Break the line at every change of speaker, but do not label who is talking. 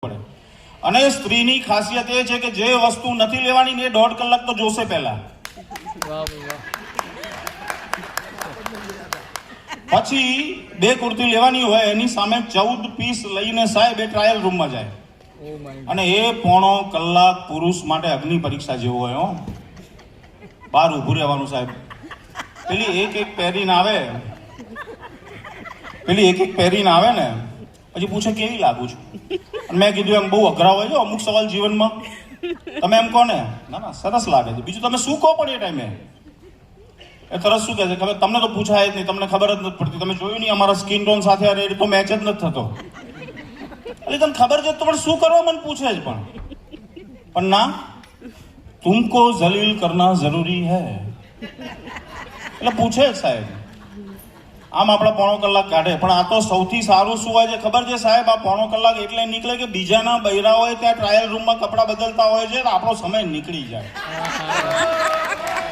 પડે. અને સ્ત્રીની ખાસિયત એ છે કે જે વસ્તુ નથી લેવાની ને એ 1.5 કલાક તો જોશે પહેલા, પછી 2 કુર્તી લેવાની હોય એની સામે 14 પીસ લઈને સાહેબ એ ટ્રાયલ રૂમમાં જાય. અને એ 1.5 કલાક પુરુષ માટે અગ્નિ પરીક્ષા જેવું હોય. બહાર ઊભું રહેવાનું સાહેબ. પેલી એક પહેરીને આવે ને પછી પૂછે કેવી લાગુ છું. અને મેં કીધું એમ બહુ અઘરા હોય છે અમુક સવાલ જીવનમાં, તમે એમ કહો ને ના સરસ લાગે છે, બીજું તમે શું કહો પણ એ ટાઈમે એ તરત શું કહે છે ખબર, તમને તો પૂછાય જ નહીં, તમને ખબર જ નથી પડતી, તમે જોયું નહીં અમારા સ્કિન ટોન સાથે એ તો મેચ જ નથી થતો. એટલે તમને ખબર છે તો પણ શું કરવા મને પૂછે જ પણ ના, તુમકો જલીલ કરના જરૂરી હૈ એટલે પૂછે જ સાહેબ. આમ આપણા 1.5 કલાક કાઢે. પણ આ તો સૌથી સારું શું હોય છે ખબર છે સાહેબ? આ 1.5 કલાક એટલે નીકળે કે બીજાના બૈરા હોય ત્યાં ટ્રાયલ રૂમમાં કપડાં બદલતા હોય છે તો આપણો સમય નીકળી જાય.